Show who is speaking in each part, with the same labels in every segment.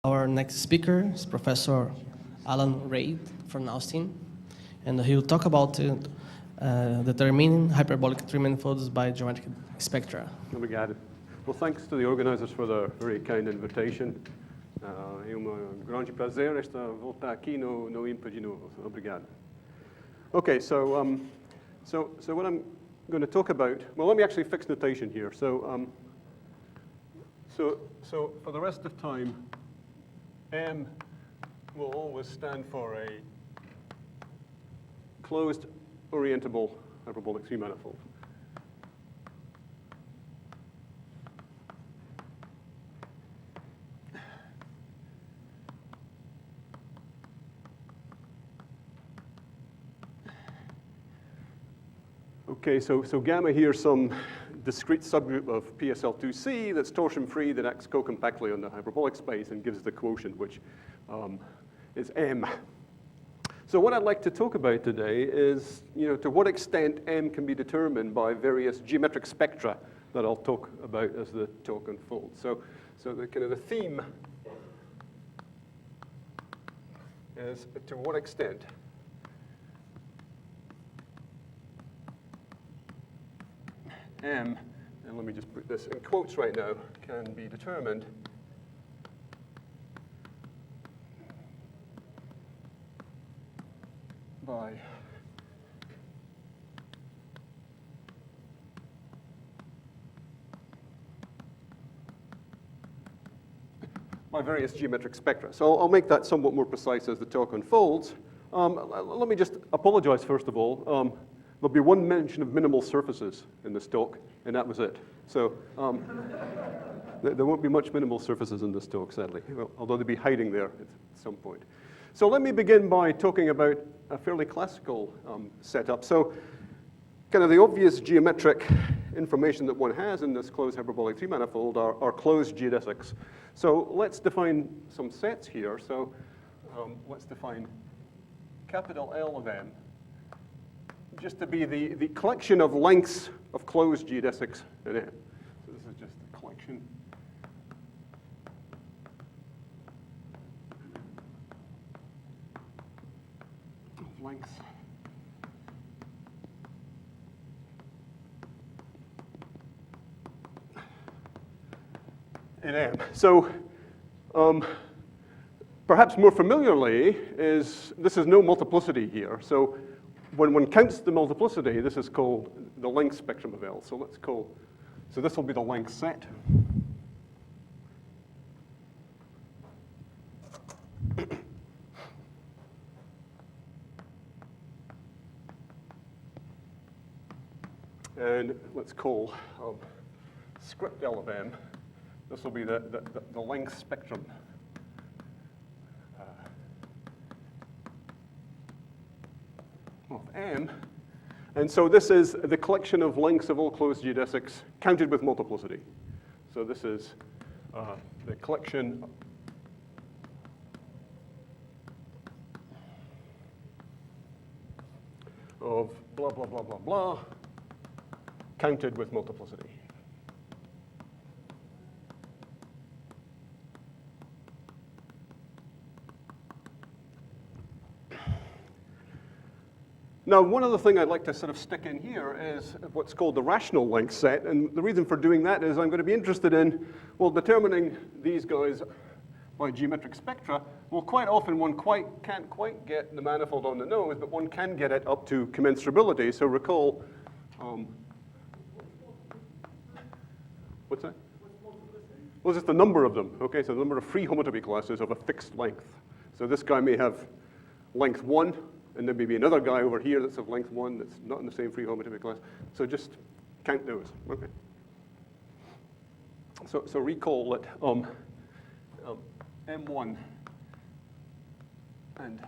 Speaker 1: Our next speaker is Professor Alan Reid from Austin, and he will talk about determining hyperbolic tree manifolds by geometric spectra.
Speaker 2: Obrigado. Well, thanks to the organizers for their very kind invitation. É grande prazer voltar aqui no IMPA de novo. Obrigado. Okay, so what I'm going to talk about, well, let me actually fix notation here. So for the rest of time, M will always stand for a closed orientable hyperbolic tree manifold. Okay, so gamma here is some discrete subgroup of PSL2C that's torsion-free, that acts co-compactly on the hyperbolic space and gives the quotient, which is M. So what I'd like to talk about today is, to what extent M can be determined by various geometric spectra that I'll talk about as the talk unfolds. So the kind of the theme is to what extent M, and let me just put this in quotes right now, can be determined by various geometric spectra. So I'll make that somewhat more precise as the talk unfolds. Let me just apologize, first of all. There'll be one mention of minimal surfaces in this talk, and that was it. So there won't be much minimal surfaces in this talk, sadly, although they'll be hiding there at some point. So let me begin by talking about a fairly classical setup. So kind of the obvious geometric information that one has in this closed hyperbolic tree manifold are closed geodesics. So let's define some sets here. So let's define capital L of M just to be the collection of lengths of closed geodesics in M. So this is just a collection of lengths in M. So perhaps more familiarly this is no multiplicity here. So when one counts the multiplicity, this is called the length spectrum of L. So so this will be the length set. And let's call script L of M. This will be the length spectrum of M. And so this is the collection of lengths of all closed geodesics counted with multiplicity. So this is the collection of blah, blah, blah, blah, blah, counted with multiplicity. Now, one other thing I'd like to sort of stick in here is what's called the rational length set. And the reason for doing that is I'm going to be interested in, well, determining these guys by geometric spectra. Well, quite often one can't quite get the manifold on the nose, but one can get it up to commensurability. So recall, what's that? Well, just the number of them. Okay, so the number of free homotopy classes of a fixed length. So this guy may have length 1. And there may be another guy over here that's of length 1 that's not in the same free homotopy class. So just count those. Okay. So recall that M1 and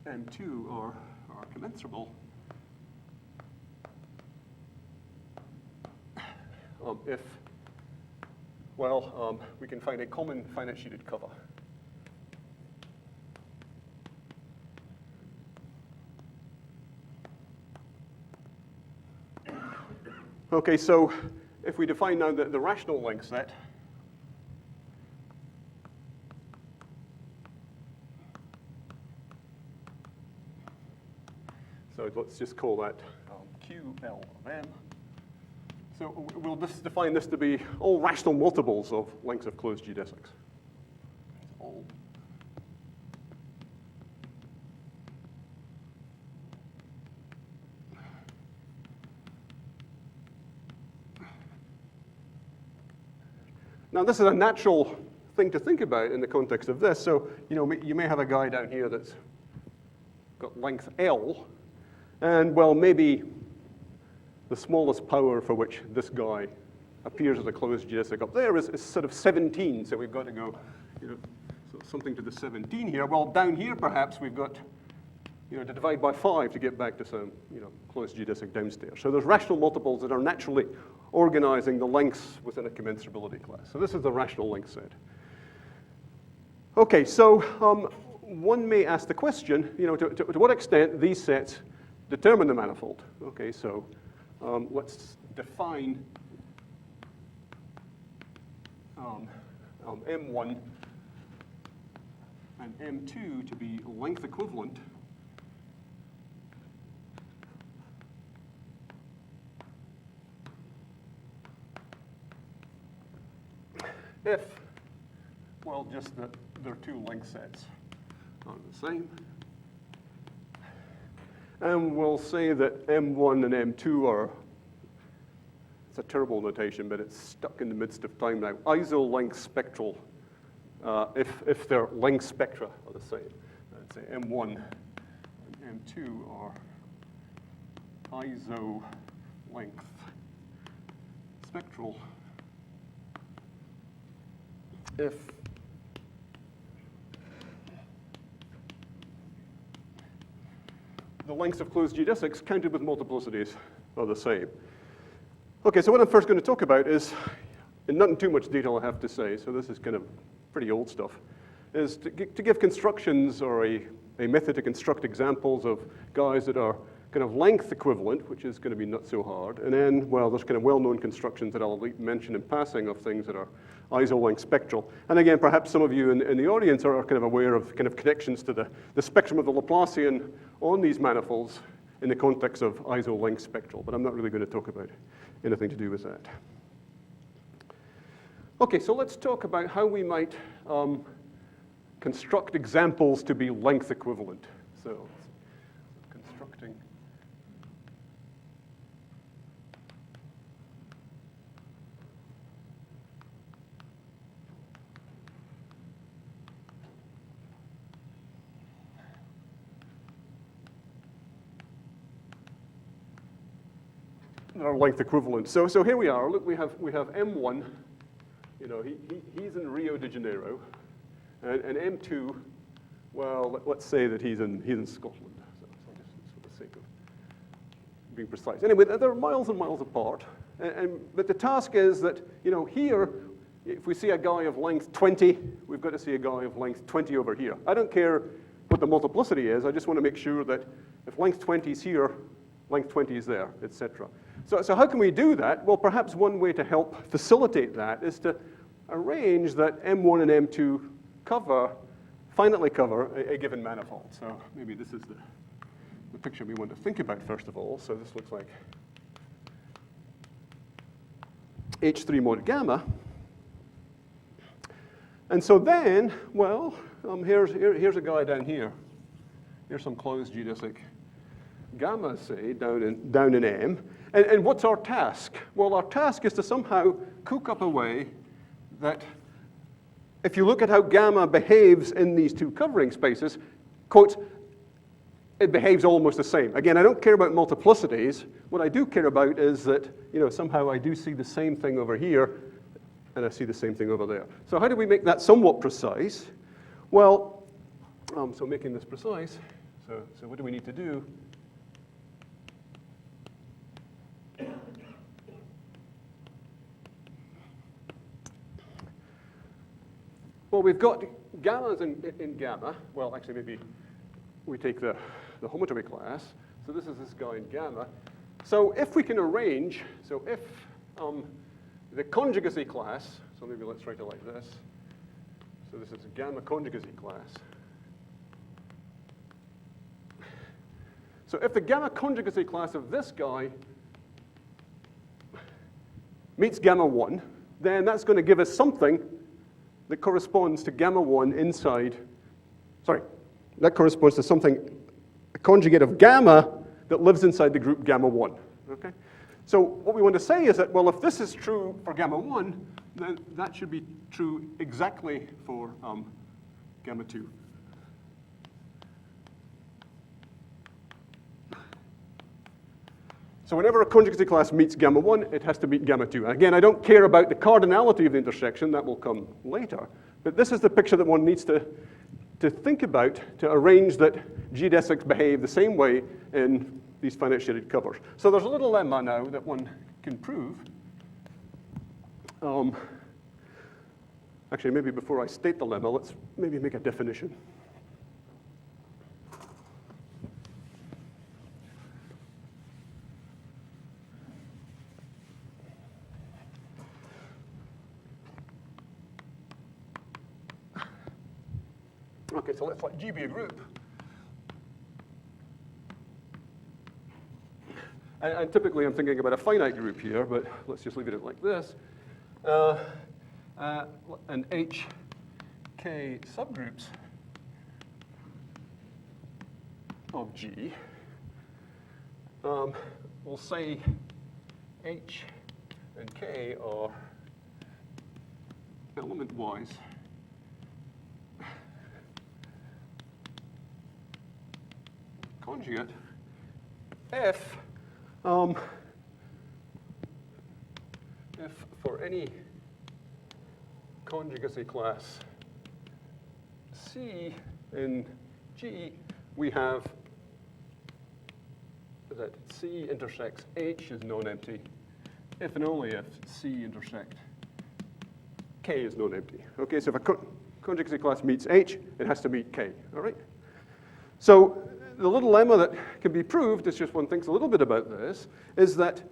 Speaker 2: M2 are commensurable if, well, we can find a common finite sheeted cover. Okay, so if we define now the rational length set, So let's just call that QL of M. So we'll just define this to be all rational multiples of lengths of closed geodesics. All. Now, this is a natural thing to think about in the context of this. So, you may have a guy down here that's got length L, and, well, maybe the smallest power for which this guy appears as a closed geodesic up there is sort of 17. So we've got to go, so something to the 17 here. Well, down here, perhaps, we've got, to divide by 5 to get back to some, closed geodesic downstairs. So there's rational multiples that are naturally organizing the lengths within a commensurability class. So this is the rational length set. Okay, so one may ask the question, to what extent these sets determine the manifold. Okay, so let's define M1 and M2 to be length equivalent if, well, just that their two length sets are the same. And we'll say that M1 and M2 are, it's a terrible notation, but it's stuck in the midst of time now, iso-length spectral, if their length spectra are the same. I'd say M1 and M2 are iso-length spectral if the lengths of closed geodesics counted with multiplicities are the same. Okay, so what I'm first going to talk about is, in not in too much detail I have to say, so this is kind of pretty old stuff, is to give constructions or a method to construct examples of guys that are kind of length equivalent, which is going to be not so hard, and then, well, there's kind of well-known constructions that I'll mention in passing of things that are iso-length spectral. And again, perhaps some of you in the audience are kind of aware of kind of connections to the spectrum of the Laplacian on these manifolds in the context of iso-length spectral, but I'm not really going to talk about anything to do with that. Okay, so let's talk about how we might construct examples to be length equivalent. So, constructing are length equivalent. So here we are. Look, we have M1. He's in Rio de Janeiro, and M2. Well, let's say that he's in Scotland. So just for the sake of being precise. Anyway, they're miles and miles apart. But the task is that here, if we see a guy of length 20, we've got to see a guy of length 20 over here. I don't care what the multiplicity is. I just want to make sure that if length 20 is here, length 20 is there, etc. So how can we do that? Well, perhaps one way to help facilitate that is to arrange that M1 and M2 finitely cover a given manifold. So maybe this is the picture we want to think about first of all. So this looks like H3 mod gamma. And so then, well, here's a guy down here. Here's some closed geodesic gamma, say, down in M. And what's our task? Well, our task is to somehow cook up a way that if you look at how gamma behaves in these two covering spaces, quote, it behaves almost the same. Again, I don't care about multiplicities. What I do care about is that, somehow I do see the same thing over here, and I see the same thing over there. So how do we make that somewhat precise? Well, so making this precise, so what do we need to do? Well, we've got gammas in gamma. Well, actually, maybe we take the homotopy class. So this is this guy in gamma. So if we can arrange, so if the conjugacy class, so maybe let's write it like this. So this is a gamma conjugacy class. So if the gamma conjugacy class of this guy meets gamma 1, then that's going to give us something that corresponds to gamma 1 inside, sorry, that corresponds to something, a conjugate of gamma that lives inside the group gamma 1, okay? So what we want to say is that, well, if this is true for gamma 1, then that should be true exactly for gamma 2. So whenever a conjugacy class meets gamma 1, it has to meet gamma 2. Again, I don't care about the cardinality of the intersection. That will come later. But this is the picture that one needs to think about to arrange that geodesics behave the same way in these finite shaded covers. So there's a little lemma now that one can prove. Actually, maybe before I state the lemma, let's maybe make a definition. Okay, so let's let G be a group. And typically I'm thinking about a finite group here, but let's just leave it like this. And H, K subgroups of G. We'll say H and K are element-wise conjugate if for any conjugacy class C in G, we have that C intersects H is non-empty, if and only if C intersect K is non-empty. Okay, so if a conjugacy class meets H, it has to meet K, all right? So the little lemma that can be proved, is just one thinks a little bit about this, is that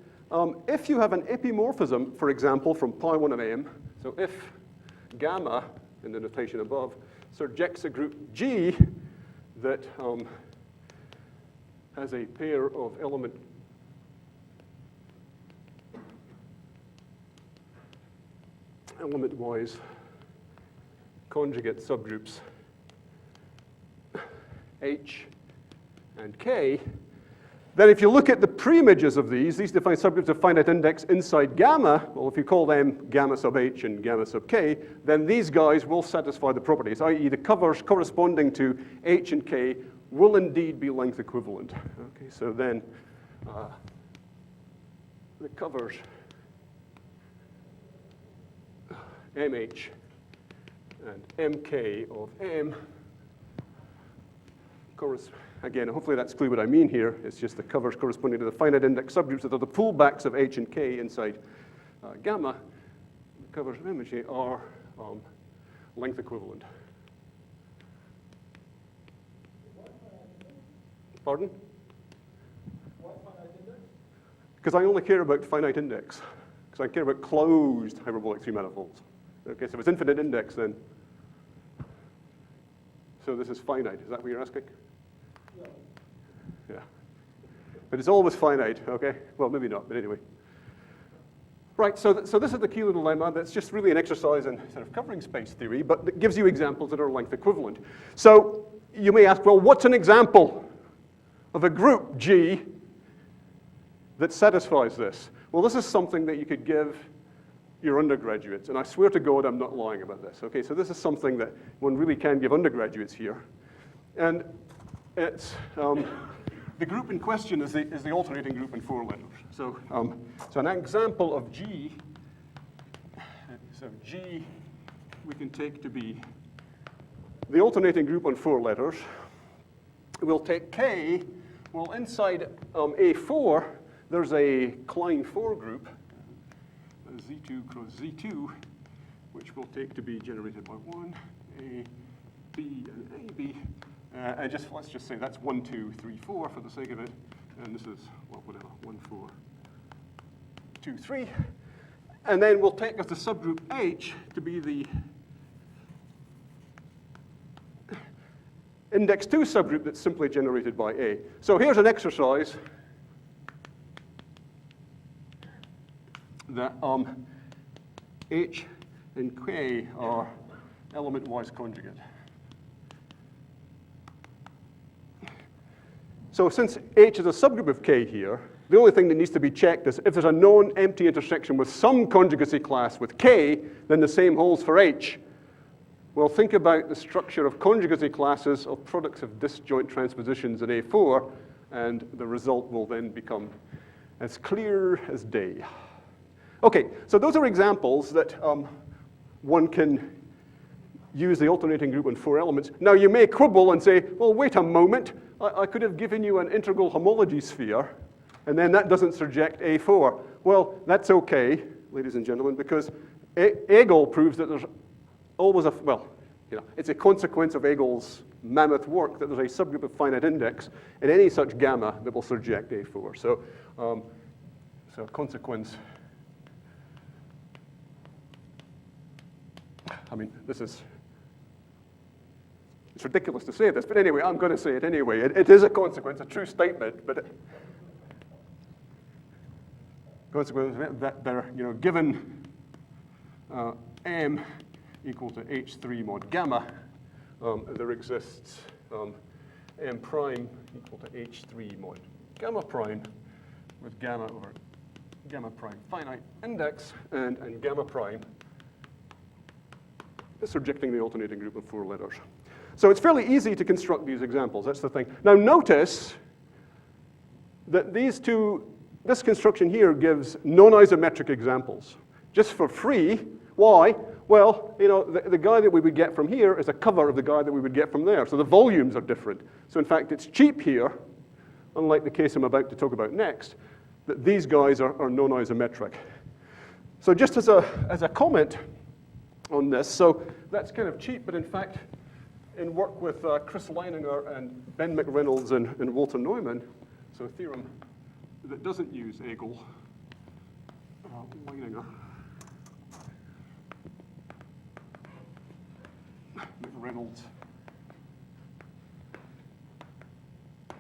Speaker 2: if you have an epimorphism, for example, from pi 1 of m, so if gamma, in the notation above, surjects a group G that has a pair of element-wise conjugate subgroups H and K, then if you look at the preimages of these define subgroups of finite index inside gamma. Well, if you call them gamma sub H and gamma sub K, then these guys will satisfy the properties, i.e. the covers corresponding to H and K will indeed be length equivalent. Okay, so then the covers MH and MK of M again, hopefully that's clear what I mean here. It's just the covers corresponding to the finite index subgroups that are the pullbacks of H and K inside gamma. The covers of M and K are length equivalent. Pardon?
Speaker 3: Why finite index?
Speaker 2: Because I only care about finite index. Because I care about closed hyperbolic three manifolds. Okay, so if it's infinite index, then. So this is finite. Is that what you're asking?
Speaker 3: Yeah.
Speaker 2: Yeah. But it's always finite, okay? Well, maybe not, but anyway. Right, so this is the key little lemma that's just really an exercise in sort of covering space theory, but it gives you examples that are length equivalent. So you may ask, well, what's an example of a group G that satisfies this? Well, this is something that you could give your undergraduates, and I swear to God I'm not lying about this. Okay, so this is something that one really can give undergraduates here. And it's, the group in question is the alternating group in 4 letters. So, so an example of G, so G we can take to be the alternating group on 4 letters. We'll take K, well inside A4, there's a Klein 4 group, Z2 cross Z2, which we'll take to be generated by 1, A, B, and AB. And let's just say that's 1, 2, 3, 4 for the sake of it. And this is, well, whatever, 1, 4, 2, 3. And then we'll take as the subgroup H to be the index 2 subgroup that's simply generated by A. So here's an exercise that H and K are element-wise conjugate. So since H is a subgroup of K here, the only thing that needs to be checked is if there's a non-empty intersection with some conjugacy class with K, then the same holds for H. Well, think about the structure of conjugacy classes of products of disjoint transpositions in A4, and the result will then become as clear as day. Okay, so those are examples that one can use the alternating group on 4 elements. Now, you may quibble and say, well, wait a moment. I could have given you an integral homology sphere, and then that doesn't surject A4. Well, that's okay, ladies and gentlemen, because Hegel proves that there's always it's a consequence of Hegel's mammoth work that there's a subgroup of finite index in any such gamma that will surject A4. So a consequence. I mean, it's ridiculous to say this, but anyway, I'm going to say it anyway. It is a consequence, a true statement, but consequence that they're, given M equal to H3 mod gamma, there exists M prime equal to H3 mod gamma prime with gamma over gamma prime finite index and gamma prime is surjecting the alternating group of 4 letters. So it's fairly easy to construct these examples, that's the thing. Now notice that this construction here gives non-isometric examples, just for free. Why? Well, the guy that we would get from here is a cover of the guy that we would get from there, so the volumes are different. So in fact, it's cheap here, unlike the case I'm about to talk about next, that these guys are non-isometric. So just as a comment on this, so that's kind of cheap, but in fact, in work with Chris Leininger and Ben McReynolds and Walter Neumann, so a theorem that doesn't use Hegel, Leininger, McReynolds,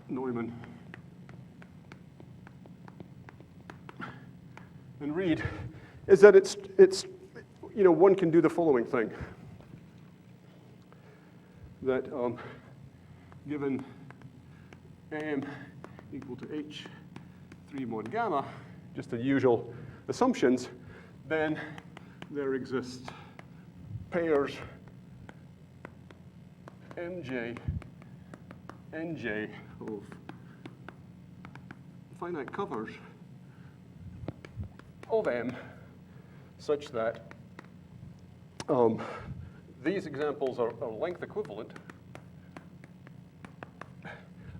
Speaker 2: Neumann, and Reid, is that it's one can do the following thing. That given M equal to H3 mod gamma, just the usual assumptions, then there exists pairs MJ, NJ of finite covers of M such that these examples are length equivalent,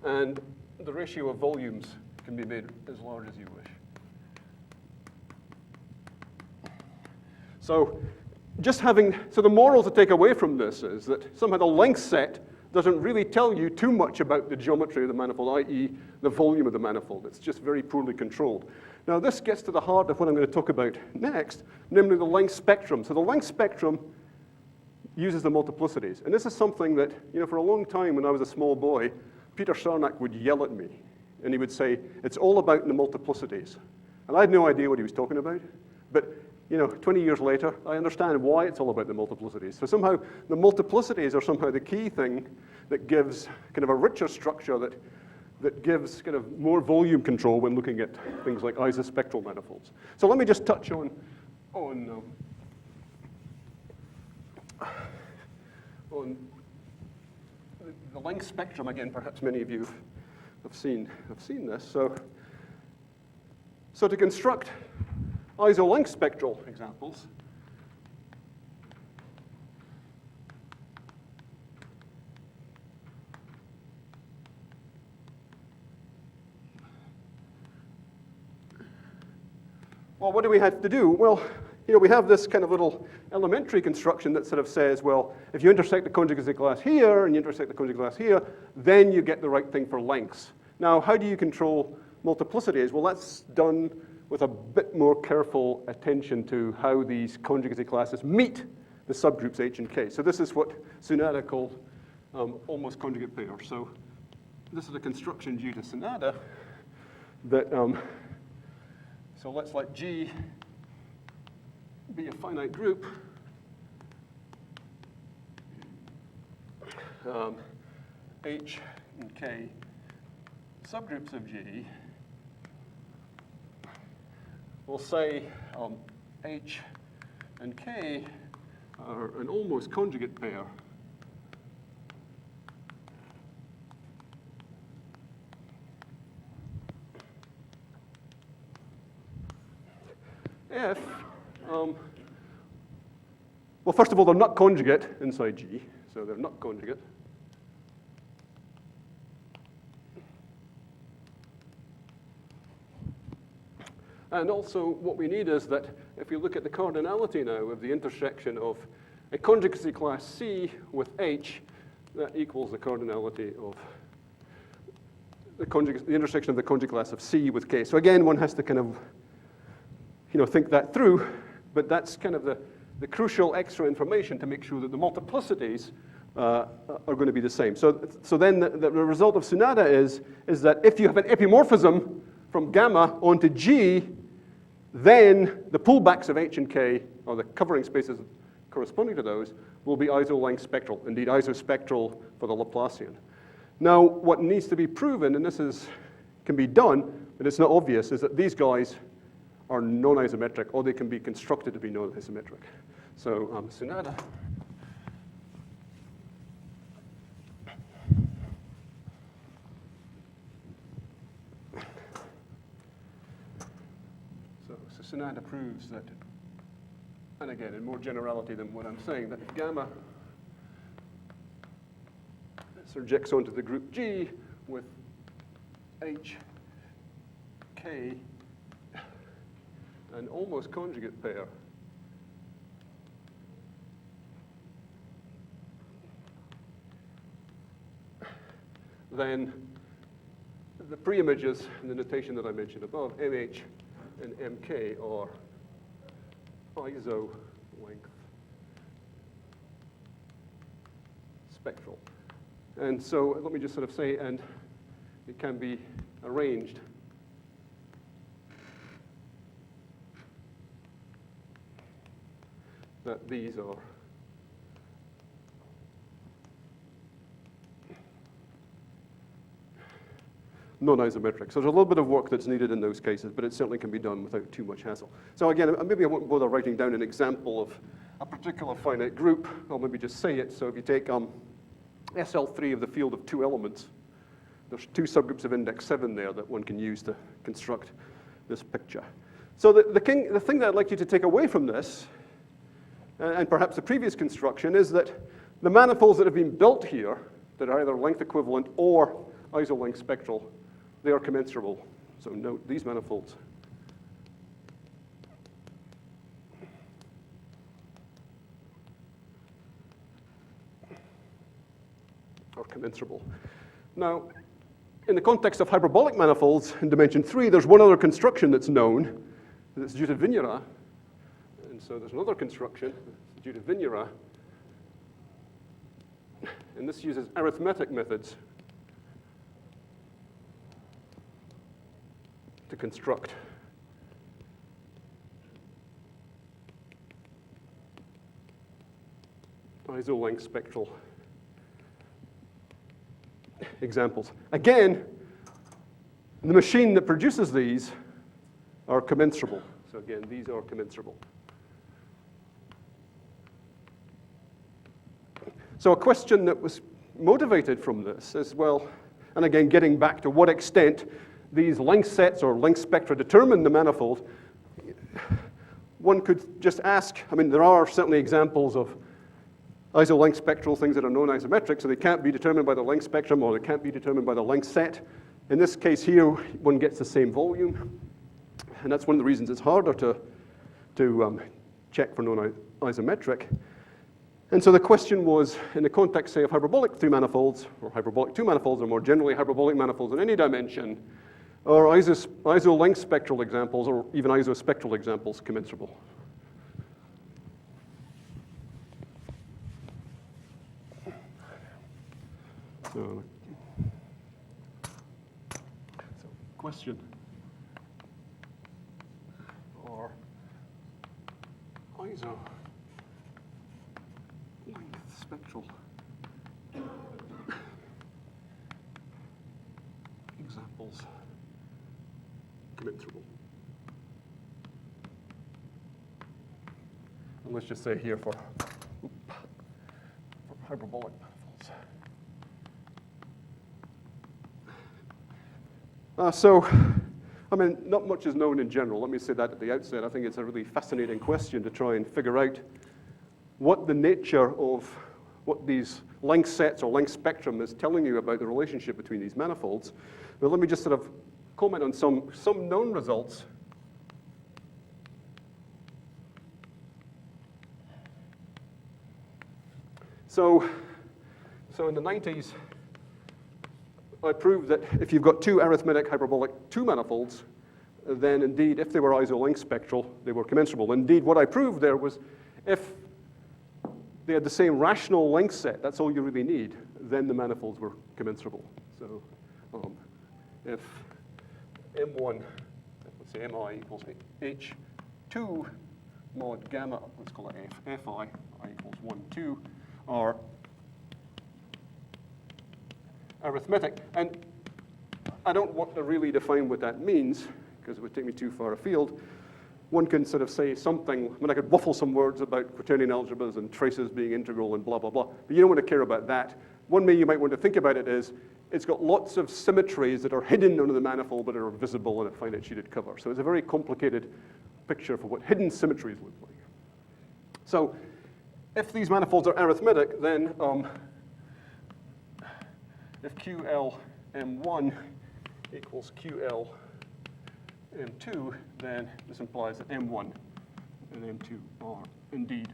Speaker 2: and the ratio of volumes can be made as large as you wish. So the moral to take away from this is that somehow the length set doesn't really tell you too much about the geometry of the manifold, i.e. the volume of the manifold. It's just very poorly controlled. Now this gets to the heart of what I'm going to talk about next, namely the length spectrum. So the length spectrum uses the multiplicities. And this is something that, for a long time when I was a small boy, Peter Sarnak would yell at me. And he would say, it's all about the multiplicities. And I had no idea what he was talking about. But 20 years later, I understand why it's all about the multiplicities. So somehow the multiplicities are somehow the key thing that gives kind of a richer structure that gives kind of more volume control when looking at things like isospectral manifolds. So let me just touch on the length spectrum again. Perhaps many of you have seen this. So to construct iso-length spectral examples, well, what do we have to do? Well, we have this kind of little elementary construction that sort of says, well, if you intersect the conjugacy class here and you intersect the conjugacy class here, then you get the right thing for lengths. Now, how do you control multiplicities? Well, that's done with a bit more careful attention to how these conjugacy classes meet the subgroups H and K. So this is what Sunada called almost conjugate pair. So this is a construction due to Senada that, so let's let G be a finite group. H and K subgroups of G. We'll say H and K are an almost conjugate pair. If, well, first of all, they're not conjugate inside G, so they're not conjugate. And also, what we need is that if you look at the cardinality now of the intersection of a conjugacy class C with H, that equals the cardinality of the intersection of the conjugate class of C with K. So again, one has to kind of, think that through, but that's kind of the crucial extra information to make sure that the multiplicities are going to be the same. So then the result of Senada is that if you have an epimorphism from gamma onto G, then the pullbacks of H and K, or the covering spaces corresponding to those, will be iso-length spectral, indeed isospectral for the Laplacian. Now, what needs to be proven, and can be done, but it's not obvious, is that these guys are non-isometric, or they can be constructed to be non-isometric. So Senada. So Senada proves that, and again, in more generality than what I'm saying, that if gamma surjects onto the group G with H, K, an almost conjugate pair, then the pre-images in the notation that I mentioned above, MH and MK, are iso-length spectral. And so let me just sort of say, and it can be arranged that these are non-isometric. So there's a little bit of work that's needed in those cases, but it certainly can be done without too much hassle. So again, maybe I won't bother writing down an example of a particular finite group. I'll maybe just say it. So if you take SL3 of the field of two elements, there's two subgroups of index 7 there that one can use to construct this picture. So the thing that I'd like you to take away from this, and perhaps the previous construction, is that the manifolds that have been built here, that are either length equivalent or iso-length spectral, they are commensurable. So note these manifolds are commensurable. Now, in the context of hyperbolic manifolds in dimension 3, there's one other construction that's known, that's due to Vignerat. And so there's another construction due to Vignerat, and this uses arithmetic methods to construct iso-length spectral examples. Again, the machine that produces these are commensurable. So again, these are commensurable. So a question that was motivated from this is, well, and again, getting back to what extent these length sets or length spectra determine the manifold, one could just ask, I mean, there are certainly examples of iso-length spectral things that are non-isometric, so they can't be determined by the length spectrum or they can't be determined by the length set. In this case here, one gets the same volume, and that's one of the reasons it's harder to check for non-isometric. And so the question was, in the context, say, of hyperbolic 3 manifolds, or hyperbolic 2 manifolds, or more generally hyperbolic manifolds in any dimension, are iso-length spectral examples, or even isospectral examples, commensurable? So, question or ISO length spectral examples commensurable. And let's just say here for hyperbolic manifolds. I mean, not much is known in general. Let me say that at the outset. I think it's a really fascinating question to try and figure out what the nature of what these length sets or length spectrum is telling you about the relationship between these manifolds. But let me just sort of comment on some known results. So in the 90s, I proved that if you've got two arithmetic hyperbolic two manifolds, then indeed, if they were iso-length spectral, they were commensurable. Indeed, what I proved there was if they had the same rational length set, that's all you really need, then the manifolds were commensurable. So if M1, let's say Mi equals H2 mod gamma, let's call it Fi, I equals 1, 2, are arithmetic. And I don't want to really define what that means, because it would take me too far afield. One can sort of say something, I mean, I could waffle some words about quaternion algebras and traces being integral and blah, blah, blah, but you don't want to care about that. One way you might want to think about it is, it's got lots of symmetries that are hidden under the manifold but are visible in a finite sheeted cover. So it's a very complicated picture for what hidden symmetries look like. So if these manifolds are arithmetic, then if QLM1 equals QLM2, then this implies that M1 and M2 are indeed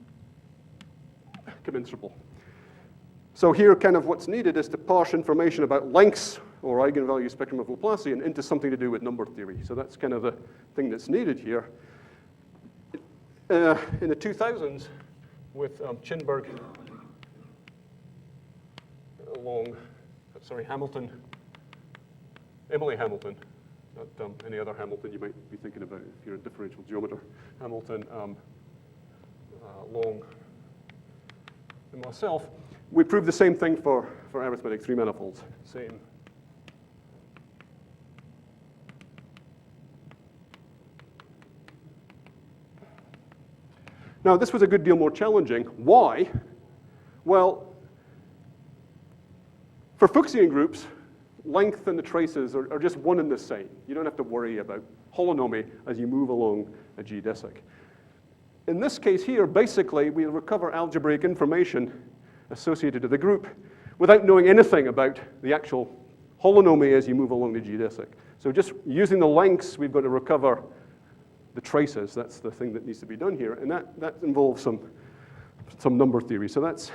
Speaker 2: commensurable. So here, kind of what's needed is to parse information about lengths or eigenvalue spectrum of Laplacian into something to do with number theory. So that's kind of the thing that's needed here. In the 2000s, with Hamilton, Emily Hamilton, not any other Hamilton you might be thinking about if you're a differential geometer. Hamilton, Long, and myself. We proved the same thing for arithmetic three manifolds. Same. Now, this was a good deal more challenging. Why? Well, for Fuchsian groups, length and the traces are just one and the same. You don't have to worry about holonomy as you move along a geodesic. In this case here, basically, we'll recover algebraic information associated to the group without knowing anything about the actual holonomy as you move along the geodesic. So just using the lengths, we've got to recover the traces. That's the thing that needs to be done here. And that involves some number theory. So that's,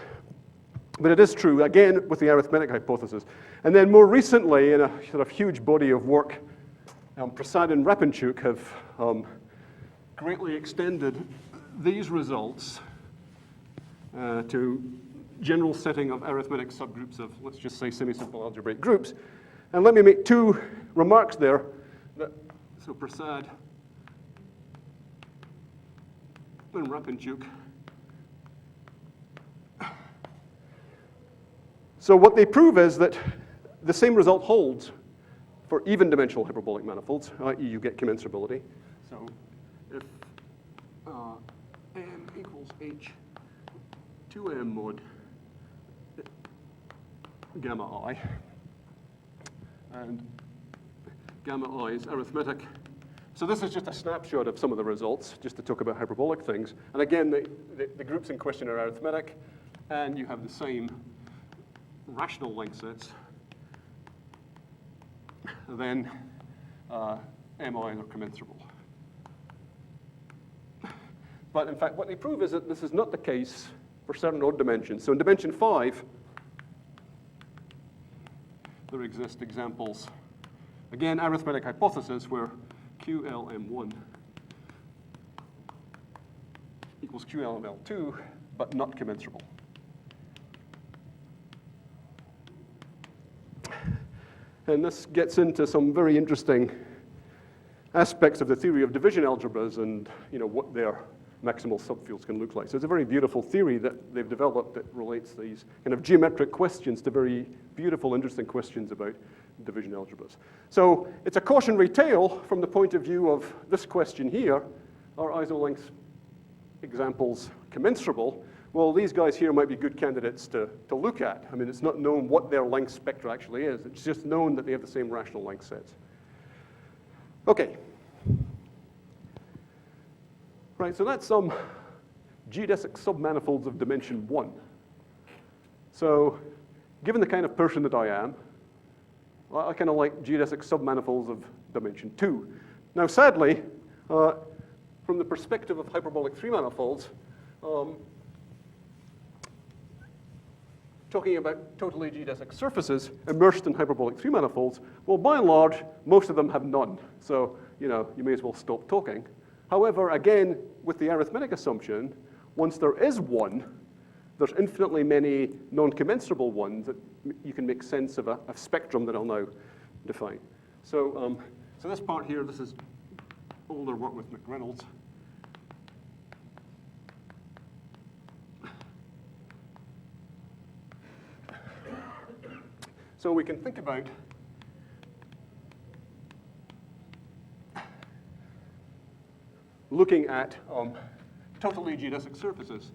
Speaker 2: but it is true, again, with the arithmetic hypothesis. And then more recently, in a sort of huge body of work, Prasad and Rapanchuk have greatly extended these results to general setting of arithmetic subgroups of, let's just say, semi-simple algebraic groups. And let me make two remarks there. So Prasad and Rapanchuk. So what they prove is that the same result holds for even-dimensional hyperbolic manifolds, i.e. you get commensurability. So if M equals H 2M mod gamma I, and gamma I is arithmetic. So this is just a snapshot of some of the results, just to talk about hyperbolic things. And again, the groups in question are arithmetic, and you have the same rational length sets. Then MI are commensurable. But in fact, what they prove is that this is not the case for certain odd dimensions. So in dimension 5, there exist examples, again, arithmetic hypothesis where QLM1 equals QLML2, but not commensurable. And this gets into some very interesting aspects of the theory of division algebras and what their maximal subfields can look like. So it's a very beautiful theory that they've developed that relates these kind of geometric questions to very beautiful, interesting questions about division algebras. So it's a cautionary tale from the point of view of this question here. Are isolength examples commensurable? Well, these guys here might be good candidates to look at. I mean, it's not known what their length spectra actually is. It's just known that they have the same rational length sets. Okay. Right, so that's some geodesic submanifolds of dimension 1. So given the kind of person that I am, I kind of like geodesic submanifolds of dimension 2. Now, sadly, from the perspective of hyperbolic three-manifolds, talking about totally geodesic surfaces immersed in hyperbolic three-manifolds, well, by and large, most of them have none. So, you may as well stop talking. However, again, with the arithmetic assumption, once there is one, there's infinitely many non-commensurable ones that you can make sense of a spectrum that I'll now define. So, so this part here, this is older work with McReynolds. So we can think about looking at totally geodesic surfaces.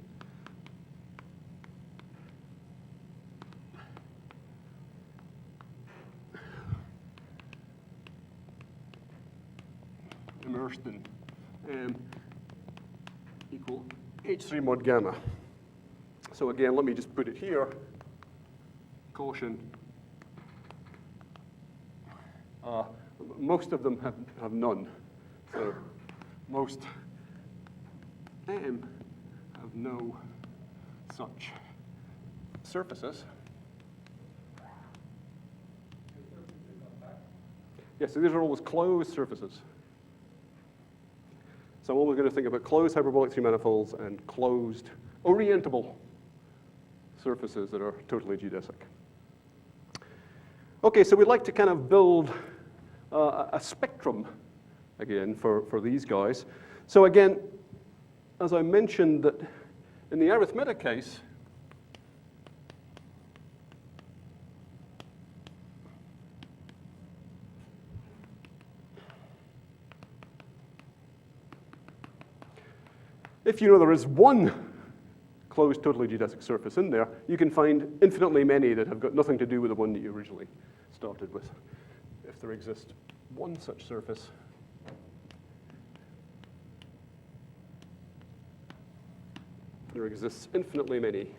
Speaker 2: Immersed in M equal H3 mod gamma. So again, let me just put it here. Caution. Most of them have none. So most M have no such surfaces. Yes, so these are always closed surfaces. So I'm always going to think about closed hyperbolic three-manifolds and closed orientable surfaces that are totally geodesic. Okay, so we'd like to kind of build a spectrum, again, for these guys. So again, as I mentioned, that in the arithmetic case, if you know there is one closed totally geodesic surface in there, you can find infinitely many that have got nothing to do with the one that you originally started with. If there exists one such surface, there exists infinitely many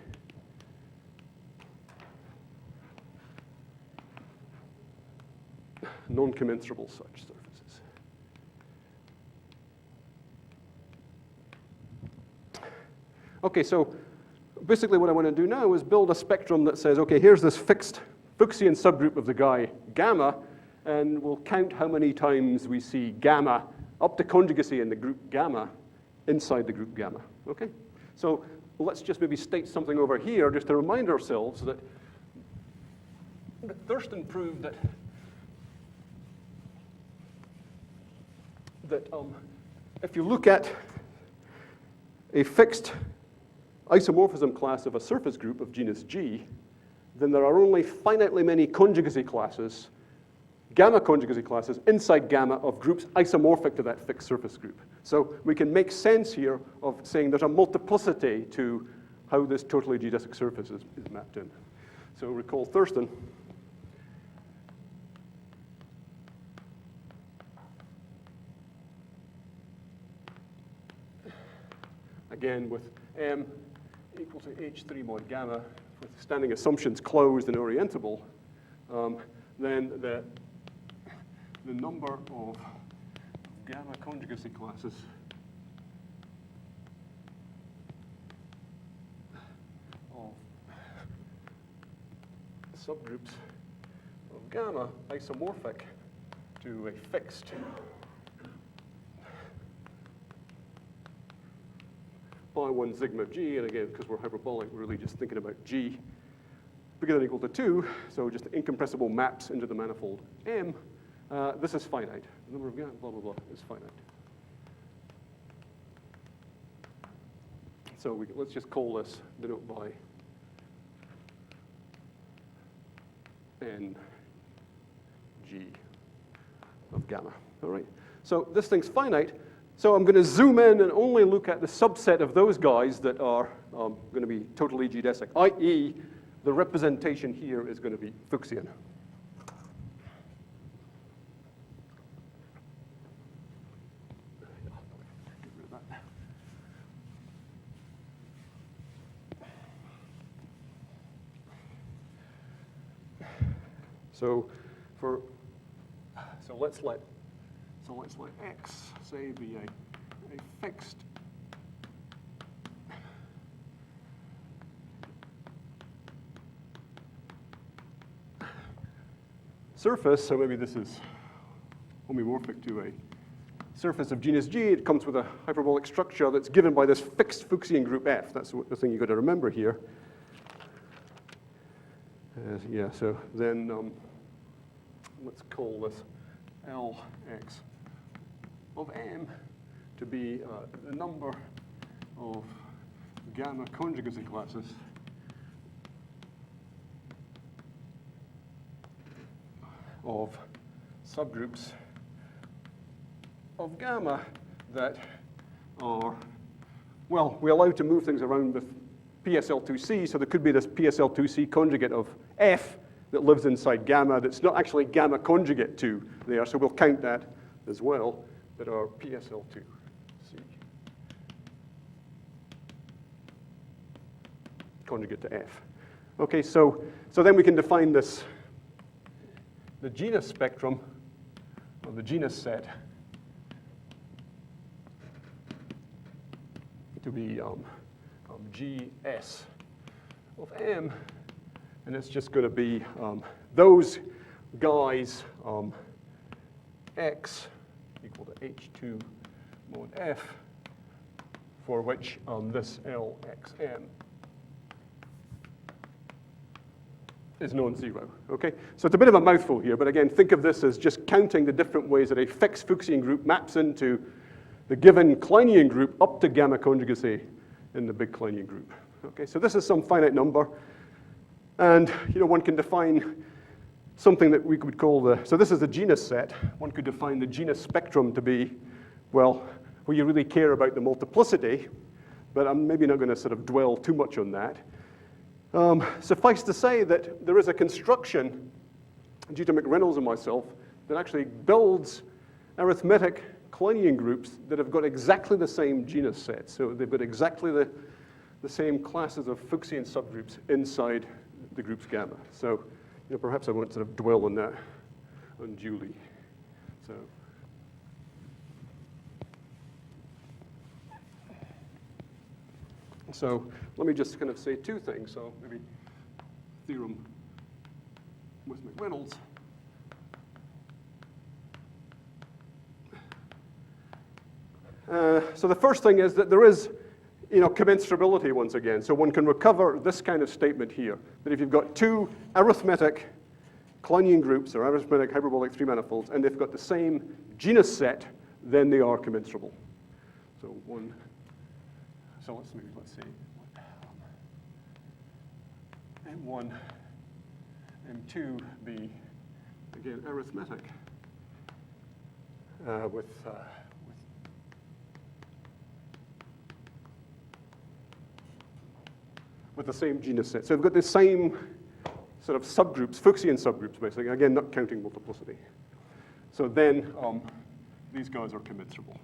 Speaker 2: non-commensurable such surfaces. Okay, so basically what I want to do now is build a spectrum that says, okay, here's this fixed Fuchsian subgroup of the guy gamma, and we'll count how many times we see gamma up to conjugacy in the group gamma inside the group gamma, okay? So let's just maybe state something over here just to remind ourselves that Thurston proved that if you look at a fixed isomorphism class of a surface group of genus G, then there are only finitely many conjugacy classes, gamma conjugacy classes, inside gamma of groups isomorphic to that fixed surface group. So we can make sense here of saying there's a multiplicity to how this totally geodesic surface is mapped in. So recall Thurston. Again, with M equal to H3 mod gamma, with standing assumptions closed and orientable, then the number of gamma conjugacy classes of subgroups of gamma isomorphic to a fixed by 1 sigma of G, and again, because we're hyperbolic, we're really just thinking about G. bigger than or equal to 2, so just incompressible maps into the manifold M, this is finite. The number of gamma, blah, blah, blah, is finite. So let's just call this, denote by N G of gamma, all right? So this thing's finite, so I'm going to zoom in and only look at the subset of those guys that are going to be totally geodesic, i.e. the representation here is going to be Fuchsian. So let's let X say be a fixed surface. So maybe this is homomorphic to a surface of genus G. It comes with a hyperbolic structure that's given by this fixed Fuchsian group F. That's the thing you've got to remember here. Yeah, so then let's call this Lx of M to be the number of gamma conjugacy classes of subgroups of gamma that are, well, we're allowed to move things around with PSL2C, so there could be this PSL2C conjugate of F that lives inside gamma that's not actually gamma conjugate to there, so we'll count that as well, that are PSL2C. Conjugate to F. Okay, so then we can define this, the genus spectrum, or the genus set, to be GS of M, and it's just going to be those guys X equal to H2 mod F, for which this LXM is non-zero, okay? So it's a bit of a mouthful here, but again, think of this as just counting the different ways that a fixed Fuchsian group maps into the given Kleinian group up to gamma conjugacy in the big Kleinian group. Okay, so this is some finite number, and one can define something that we could call the, so this is the genus set. One could define the genus spectrum to be, well, where you really care about the multiplicity, but I'm maybe not going to sort of dwell too much on that. Suffice to say that there is a construction due to McReynolds and myself that actually builds arithmetic Kleinian groups that have got exactly the same genus set. So they've got exactly the same classes of Fuchsian subgroups inside the groups gamma. So perhaps I won't sort of dwell on that unduly. So let me just kind of say two things. So maybe theorem with McReynolds. So the first thing is that there is, commensurability once again. So one can recover this kind of statement here, that if you've got two arithmetic Kleinian groups or arithmetic hyperbolic three manifolds, and they've got the same genus set, then they are commensurable. So let's see, M1, M2 be, again, arithmetic with the same genus set. So they've got the same sort of subgroups, Fuchsian subgroups, basically, again, not counting multiplicity. So then these guys are commensurable.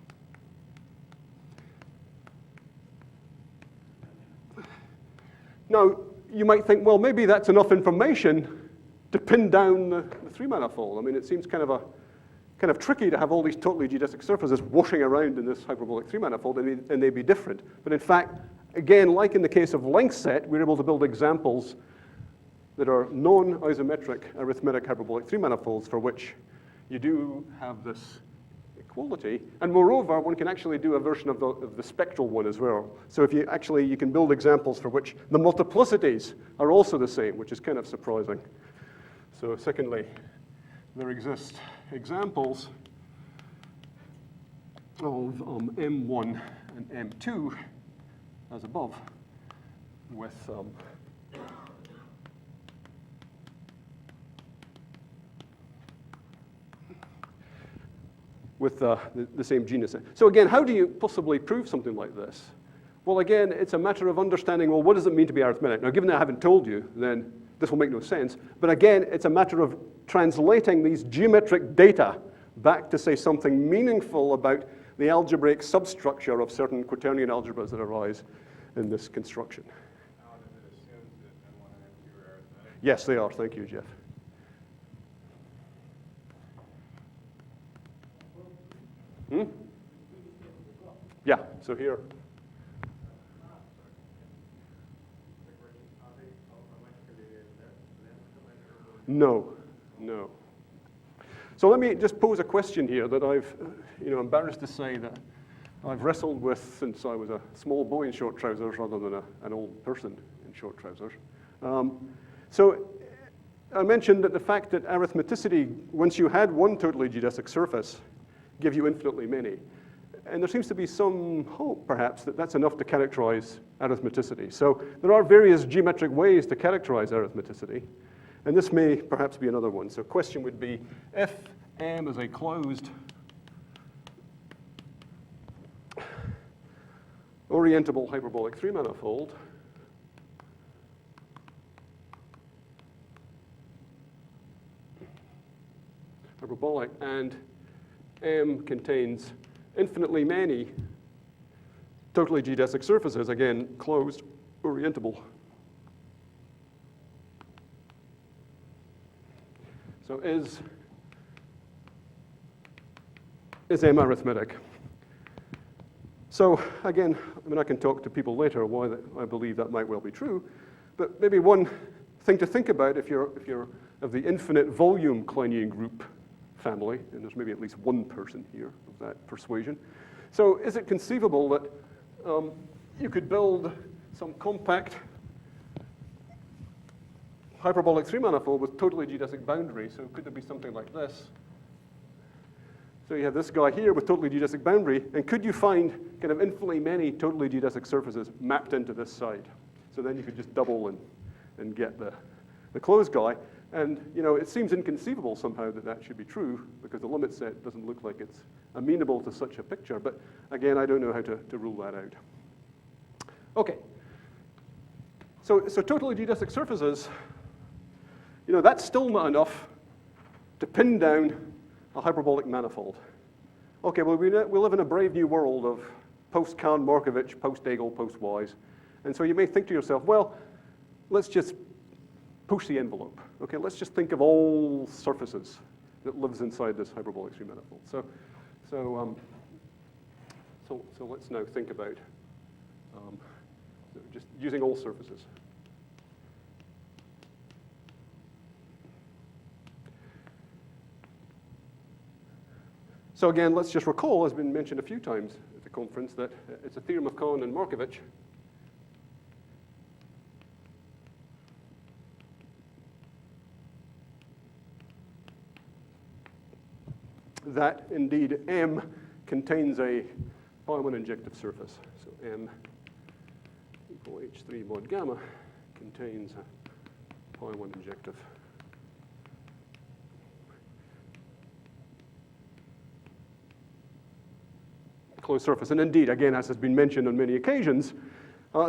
Speaker 2: Now, you might think, well, maybe that's enough information to pin down the three manifold. I mean, it seems kind of tricky to have all these totally geodesic surfaces washing around in this hyperbolic three manifold, and they'd be different. But in fact, again, like in the case of length set, we're able to build examples that are non-isometric arithmetic hyperbolic three manifolds for which you do have this quality. And moreover, one can actually do a version of the spectral one as well. So if you can build examples for which the multiplicities are also the same, which is kind of surprising. So secondly, there exist examples of M1 and M2 as above with the same genus. So again, how do you possibly prove something like this? Well, again, it's a matter of understanding, well, what does it mean to be arithmetic? Now, given that I haven't told you, then this will make no sense. But again, it's a matter of translating these geometric data back to say something meaningful about the algebraic substructure of certain quaternion algebras that arise in this construction.
Speaker 4: Now, does it assume that M1 and M2 are arithmetic?
Speaker 2: Yes, they are. Thank you, Jeff. Yeah, so here. No. So let me just pose a question here that I've, embarrassed to say that I've wrestled with since I was a small boy in short trousers rather than an old person in short trousers. So I mentioned that the fact that arithmeticity, once you had one totally geodesic surface, give you infinitely many. And there seems to be some hope, perhaps, that that's enough to characterize arithmeticity. So there are various geometric ways to characterize arithmeticity. And this may perhaps be another one. So question would be, if M is a closed orientable hyperbolic three-manifold, hyperbolic, and M contains infinitely many totally geodesic surfaces, again, closed, orientable. So is M arithmetic? So again, I can talk to people later why I believe that might well be true, but maybe one thing to think about if you're of the infinite volume Kleinian group family, and there's maybe at least one person here of that persuasion. So is it conceivable that you could build some compact hyperbolic three-manifold with totally geodesic boundary? So could there be something like this? So you have this guy here with totally geodesic boundary, and could you find kind of infinitely many totally geodesic surfaces mapped into this side? So then you could just double and get the closed guy. And it seems inconceivable somehow that should be true, because the limit set doesn't look like it's amenable to such a picture. But again, I don't know how to rule that out. Okay. So totally geodesic surfaces, that's still not enough to pin down a hyperbolic manifold. Okay, well, we live in a brave new world of post-Kahn, Markovich, post-Hegel, post-Wise. And so you may think to yourself, well, let's just push the envelope. Okay, let's just think of all surfaces that lives inside this hyperbolic three-manifold. So let's now think about just using all surfaces. So again, let's just recall, as has been mentioned a few times at the conference, that it's a theorem of Kahn and Markovich that indeed M contains a pi1 injective surface. So M equal H3 mod gamma contains a pi1 injective closed surface. And indeed, again, as has been mentioned on many occasions,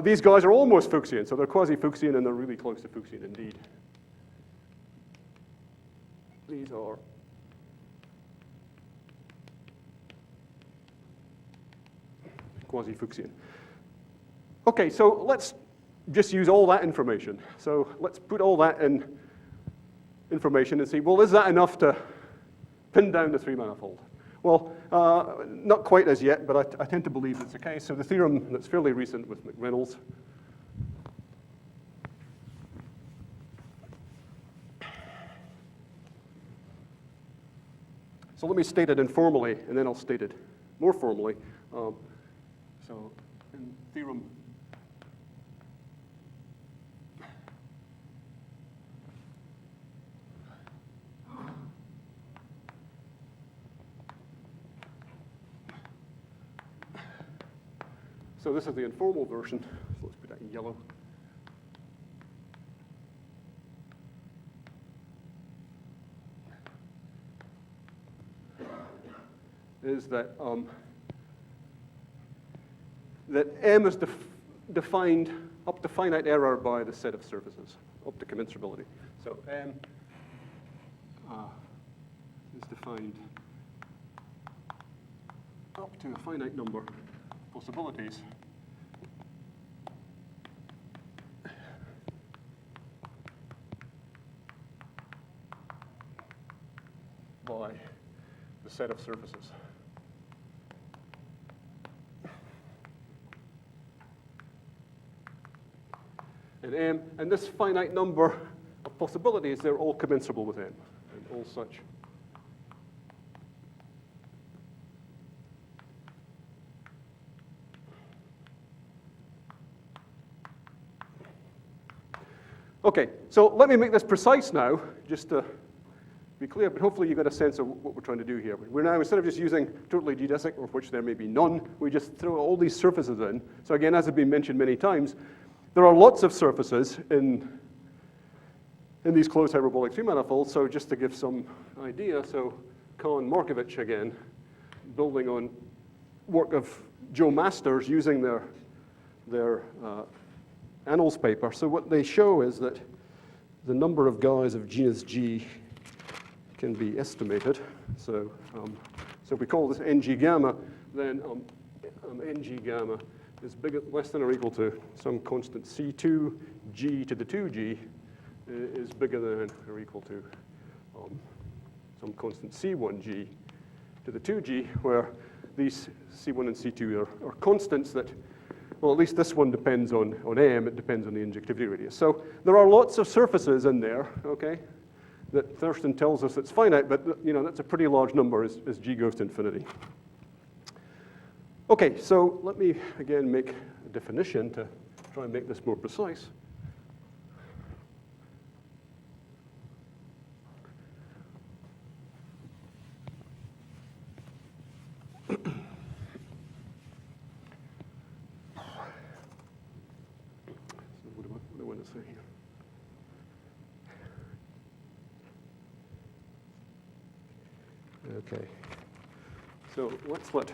Speaker 2: these guys are almost Fuchsian. So they're quasi-Fuchsian, and they're really close to Fuchsian indeed. These are quasi-Fuchsian. Okay, so let's just use all that information. So let's put all that in information and see, well, is that enough to pin down the three-manifold? Well, not quite as yet, but I tend to believe it's the case. So the theorem that's fairly recent with McReynolds So let me state it informally, and then I'll state it more formally. So in theorem, so this is the informal version. So let's put that in yellow. Is that that M is defined up to finite error by the set of surfaces, up to commensurability. So M is defined up to a finite number of possibilities by the set of surfaces. And this finite number of possibilities, they're all commensurable with M, and all such. Okay, so let me make this precise now, just to be clear, but hopefully you got a sense of what we're trying to do here. We're now, instead of just using totally geodesic, of which there may be none, we just throw all these surfaces in. So again, as has been mentioned many times, there are lots of surfaces in these closed hyperbolic three-manifolds. So just to give some idea, so Kahn-Markovich again, building on work of Joe Masters using their annals paper. So what they show is that the number of guys of genus G can be estimated. So if we call this NG gamma, then NG gamma is less than or equal to some constant C2 G to the 2G is bigger than or equal to some constant C1 G to the 2G, where these C1 and C2 are constants that, well, at least this one depends on M, it depends on the injectivity radius. So there are lots of surfaces in there, okay, that Thurston tells us it's finite, but you know, that's a pretty large number as G goes to infinity. Okay, so let me again make a definition to try and make this more precise. So what do I want to say here? Okay, so let's let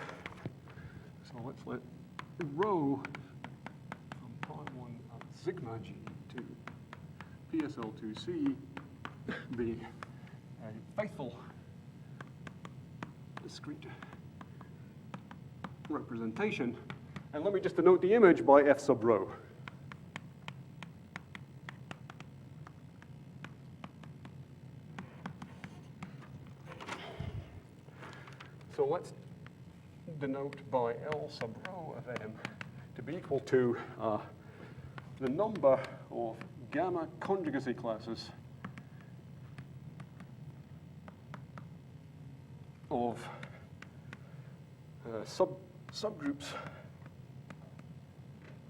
Speaker 2: rho from pi1 of sigma g to PSL2C be a faithful discrete representation. And let me just denote the image by F sub rho. So let's denote by L sub rho of M to be equal to the number of gamma conjugacy classes of subgroups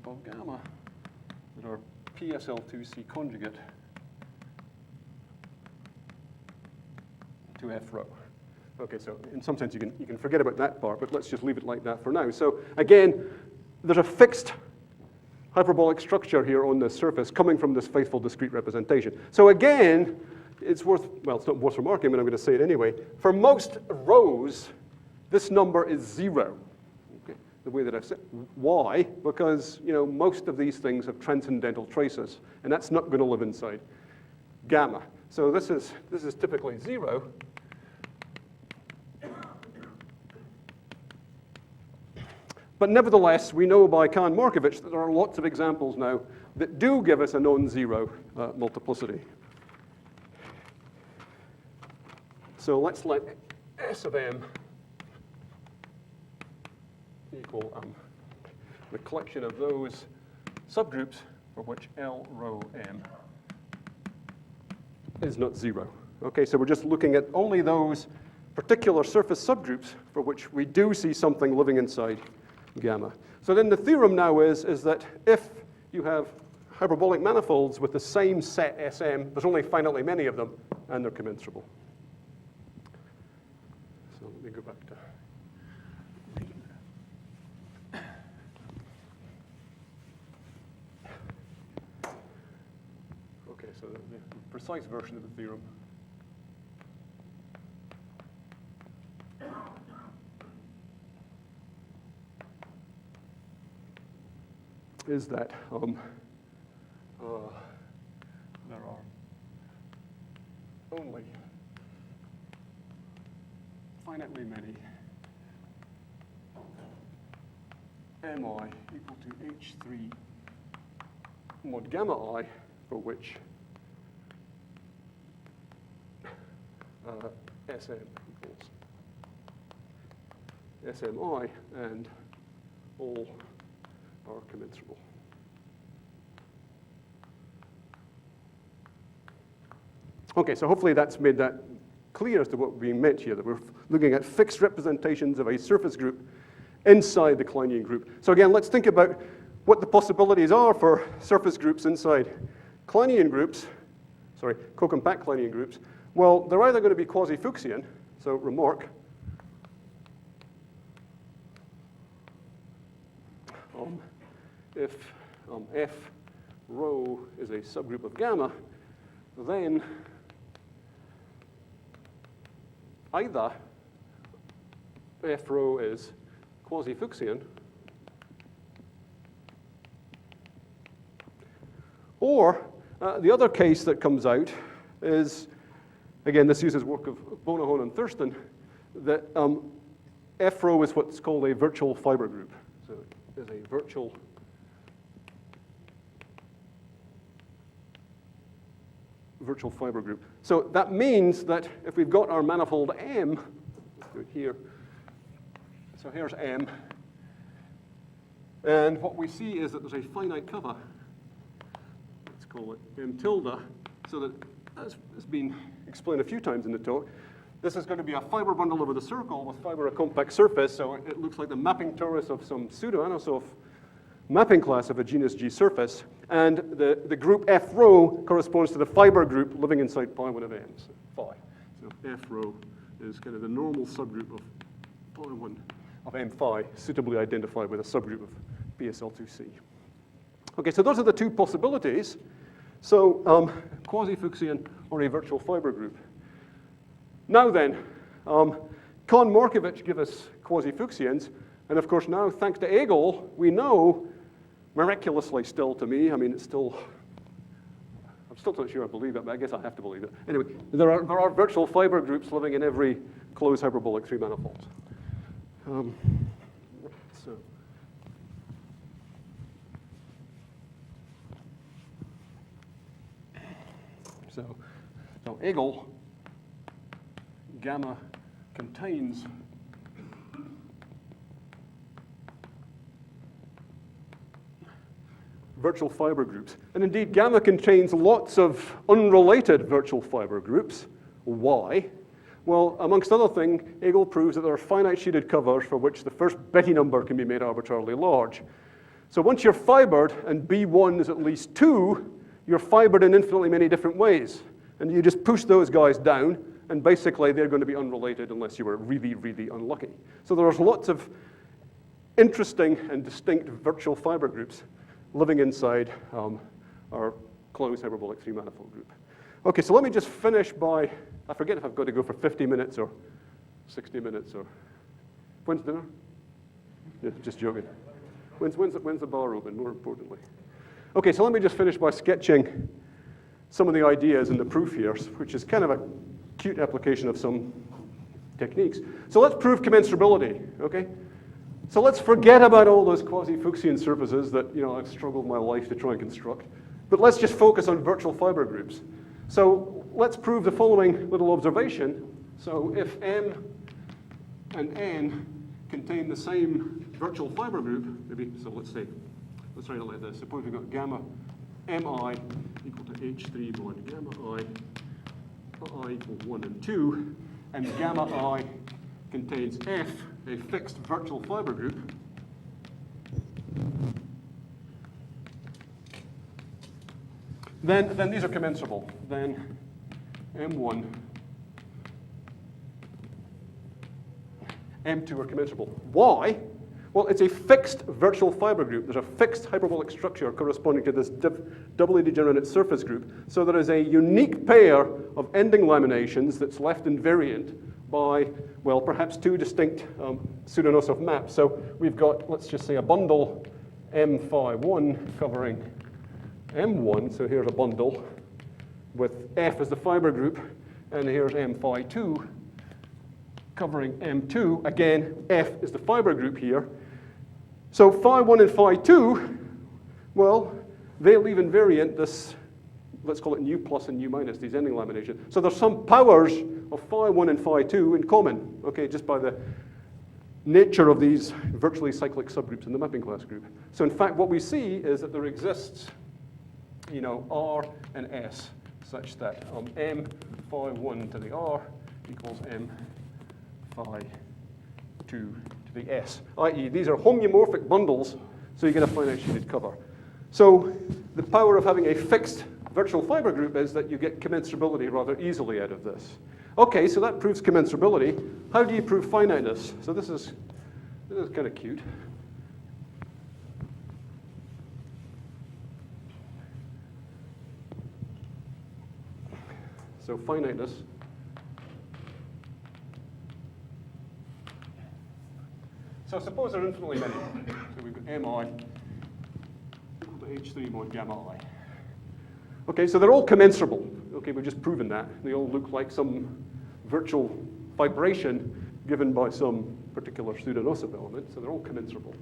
Speaker 2: of gamma that are PSL2C conjugate to F rho. Okay, so in some sense you can forget about that part, but let's just leave it like that for now. So again, there's a fixed hyperbolic structure here on this surface coming from this faithful discrete representation. So again, it's worth, well, it's not worth remarking, but I'm going to say it anyway. For most rows, this number is 0. Okay, the way that I've said. Why? Because most of these things have transcendental traces, and that's not going to live inside gamma. So this is typically 0. But nevertheless, we know by Kahn-Markovich that there are lots of examples now that do give us a non-zero multiplicity. So let's let S of M equal the collection of those subgroups for which L rho M is not 0. Okay, so we're just looking at only those particular surface subgroups for which we do see something living inside gamma. So then the theorem now is that if you have hyperbolic manifolds with the same set SM, there's only finitely many of them, and they're commensurable. So let me go back to... Okay, so the precise version of the theorem is that there are only finitely many mi equal to h3 mod gamma I for which Sm equals Smi and all are commensurable. Okay, so hopefully that's made that clear as to what we meant here, that we're looking at fixed representations of a surface group inside the Kleinian group. So again, let's think about what the possibilities are for surface groups inside Kleinian groups, co-compact Kleinian groups. Well, they're either going to be quasi-Fuchsian, so remorque, if F rho is a subgroup of gamma, then either F rho is quasi-Fuchsian, or the other case that comes out is, again, this uses work of Bonahon and Thurston, that F rho is what's called a virtual fiber group. So it is a virtual fiber group. So that means that if we've got our manifold M, let's do it here. So here's M. And what we see is that there's a finite cover. Let's call it M tilde. So that, as has been explained a few times in the talk, this is going to be a fiber bundle over the circle with fiber a compact surface. So it looks like the mapping torus of some pseudo-Anosov mapping class of a genus G surface. And the group F rho corresponds to the fiber group living inside pi 1 of M, so phi. So F rho is kind of the normal subgroup of pi 1 of M phi, suitably identified with a subgroup of BSL2C. Okay, so those are the two possibilities. So quasi-Fuchsian or a virtual fiber group. Now then, Kohn Markovich give us quasi-Fuchsians, and of course now, thanks to Hegel, we know, miraculously still to me, I mean, I'm still not sure I believe it, but I guess I have to believe it. Anyway, there are virtual fiber groups living in every closed hyperbolic 3 manifold. So Hegel, gamma contains virtual fiber groups. And indeed, gamma contains lots of unrelated virtual fiber groups. Why? Well, amongst other things, Hegel proves that there are finite sheeted covers for which the first Betti number can be made arbitrarily large. So once you're fibered and B1 is at least 2, you're fibered in infinitely many different ways. And you just push those guys down, and basically they're going to be unrelated unless you were really, really unlucky. So there's lots of interesting and distinct virtual fiber groups living inside our closed hyperbolic 3 manifold group. Okay, so let me just finish by, I forget if I've got to go for 50 minutes or 60 minutes or, when's dinner? Yeah, just joking. When's the bar open, more importantly? Okay, so let me just finish by sketching some of the ideas in the proof here, which is kind of a cute application of some techniques. So let's prove commensurability, okay? So let's forget about all those quasi-Fuchsian surfaces that I've struggled my life to try and construct. But let's just focus on virtual fiber groups. So let's prove the following little observation. So if M and N contain the same virtual fiber group, maybe, so let's write it like this. Suppose we've got gamma Mi equal to H3 mod gamma I equal 1 and 2. and gamma I contains F, a fixed virtual fiber group, then these are commensurable. Then M1, M2 are commensurable. Why? Well, it's a fixed virtual fiber group. There's a fixed hyperbolic structure corresponding to this doubly degenerate surface group. So there is a unique pair of ending laminations that's left invariant by, well, perhaps two distinct pseudo-nocive maps. So we've got, let's just say, a bundle M phi 1 covering M1. So here's a bundle with F as the fiber group, and here's M phi 2 covering M2. Again, F is the fiber group here. So phi 1 and phi 2, well, they leave invariant this, let's call it nu plus and nu minus, these ending laminations. So there's some powers of phi 1 and phi 2 in common, okay, just by the nature of these virtually cyclic subgroups in the mapping class group. So in fact, what we see is that there exists, you know, R and S, such that M phi 1 to the R equals M phi 2 to the S, i.e. these are homeomorphic bundles, so you get a finite shaded cover. So the power of having a fixed virtual fiber group is that you get commensurability rather easily out of this. Okay, so that proves commensurability. How do you prove finiteness? So this is kind of cute. So finiteness. So suppose there are infinitely many. So we've got mi equal to h3 mod gamma I. Okay, so they're all commensurable. Okay, we've just proven that. They all look like some virtual vibration given by some particular pseudo-nocive element, so they're all commensurable.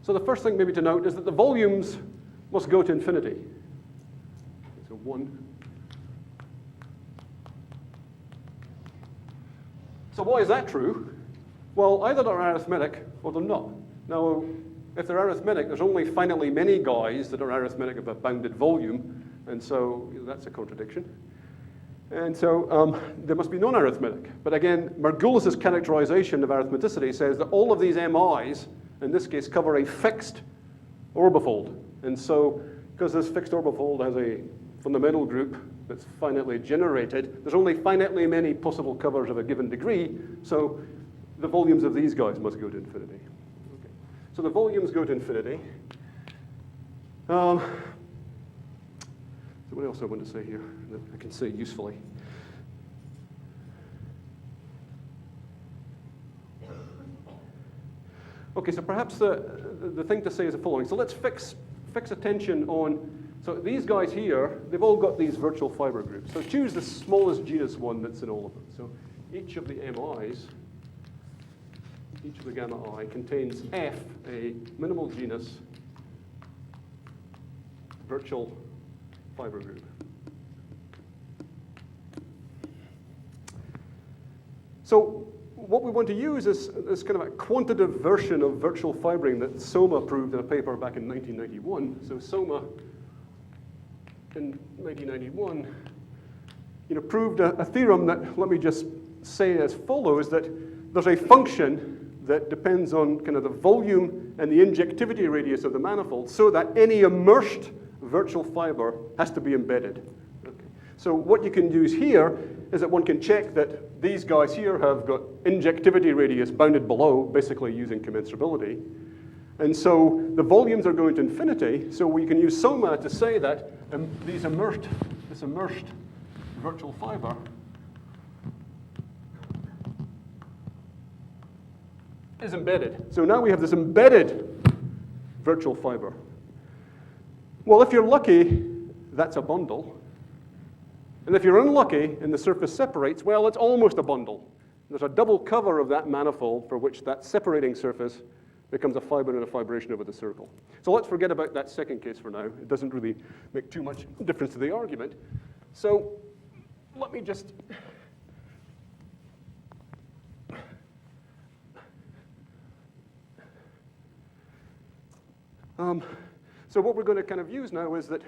Speaker 2: So the first thing maybe to note is that the volumes must go to infinity. So 1. So why is that true? Well, either they're arithmetic or they're not. Now, if they're arithmetic, there's only finitely many guys that are arithmetic of a bounded volume, and so that's a contradiction. And so there must be non-arithmetic. But again, Margulis's characterization of arithmeticity says that all of these MIs, in this case, cover a fixed orbifold. And so, because this fixed orbifold has a fundamental group that's finitely generated, there's only finitely many possible covers of a given degree, so the volumes of these guys must go to infinity. Okay. So the volumes go to infinity. So what else I want to say here that I can say usefully? Okay, so perhaps the thing to say is the following. So let's fix attention on, so these guys here, they've all got these virtual fiber groups. So choose the smallest genus one that's in all of them. So each of the MIs, each of the gamma I contains F, a minimal genus virtual fiber group. So what we want to use is kind of a quantitative version of virtual fibering that Soma proved in a paper back in 1991. So Soma in 1991, proved a theorem that, let me just say as follows, that there's a function that depends on kind of the volume and the injectivity radius of the manifold, so that any immersed virtual fiber has to be embedded. Okay. So what you can use here is that one can check that these guys here have got injectivity radius bounded below, basically using commensurability. And so the volumes are going to infinity, so we can use Soma to say that this immersed virtual fiber is embedded. So now we have this embedded virtual fiber. Well, if you're lucky, that's a bundle. And if you're unlucky and the surface separates, well, it's almost a bundle. There's a double cover of that manifold for which that separating surface becomes a fiber and a fibration over the circle. So let's forget about that second case for now. It doesn't really make too much difference to the argument. So let me just... So what we're going to kind of use now is that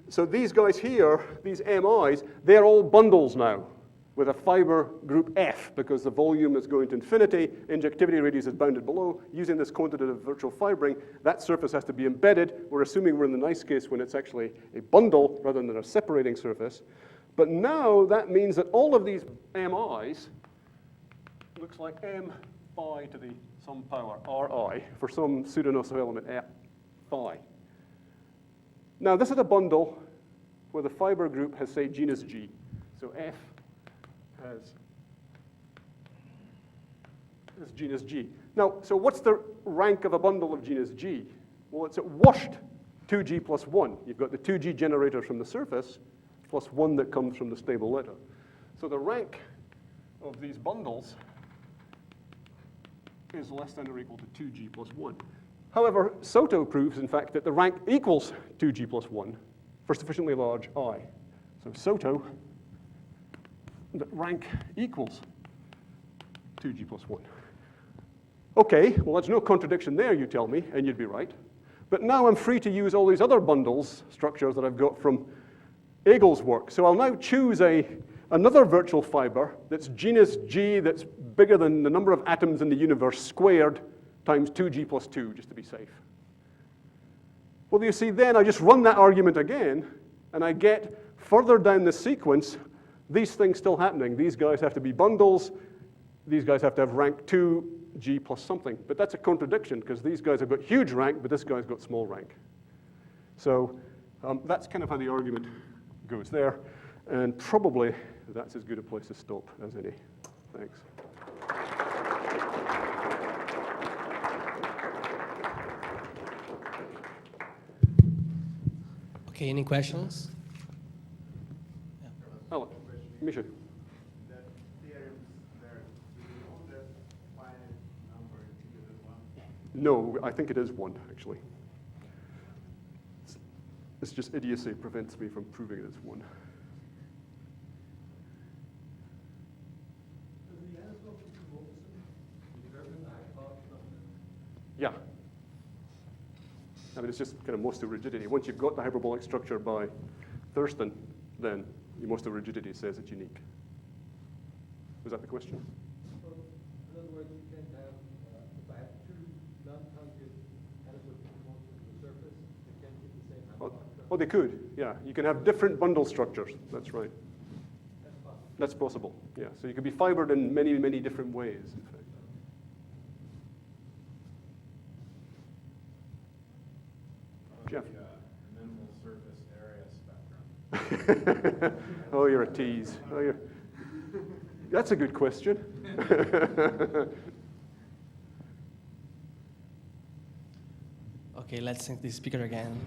Speaker 2: So these guys here, these MIs, they're all bundles now with a fiber group F because the volume is going to infinity, injectivity radius is bounded below. Using this quantitative virtual fibering, that surface has to be embedded. We're assuming we're in the nice case when it's actually a bundle rather than a separating surface. But now that means that all of these MIs looks like M phi to the some power, Ri, for some pseudo-Noether element F phi. Now, this is a bundle where the fiber group has, say, genus G. So F has genus G. Now, so what's the rank of a bundle of genus G? Well, it's at washed 2G plus 1. You've got the 2G generator from the surface plus 1 that comes from the stable letter. So the rank of these bundles is less than or equal to 2G plus 1. However, Soto proves, in fact, that the rank equals 2G plus 1 for sufficiently large I. So Soto, that rank equals 2G plus 1. Okay, well, there's no contradiction there, you tell me, and you'd be right. But now I'm free to use all these other bundles, structures that I've got from Eagle's work. So I'll now choose another virtual fiber that's genus G that's bigger than the number of atoms in the universe squared times 2G plus 2, just to be safe. Well, you see, then I just run that argument again, and I get further down the sequence, these things still happening. These guys have to be bundles. These guys have to have rank 2G plus something. But that's a contradiction, because these guys have got huge rank, but this guy's got small rank. So that's kind of how the argument goes there. And probably that's as good a place to stop as any. Thanks.
Speaker 1: Okay, any questions?
Speaker 2: Alan, Misha.
Speaker 4: That theorem there, do you know that finite number is bigger than 1?
Speaker 2: No, I think it is 1, actually. It's just idiocy prevents me from proving it as 1.
Speaker 3: Does the answer of the determine the hypothesis?
Speaker 2: Yeah. I mean, it's just kind of most of rigidity. Once you've got the hyperbolic structure by Thurston, then your most of rigidity says it's unique. Was that the question?
Speaker 3: So, in other words, you can have, if I have two non-conjugate adequate components of the surface, they can keep the same hypothesis.
Speaker 2: Oh, they could, yeah. You can have different bundle structures. That's right.
Speaker 3: That's possible.
Speaker 2: That's possible, yeah. So you could be fibered in many, many different ways, in fact. Jeff.
Speaker 4: The minimal surface area spectrum.
Speaker 2: Oh, you're a tease. Oh, that's a good question.
Speaker 1: Okay, let's thank the speaker again.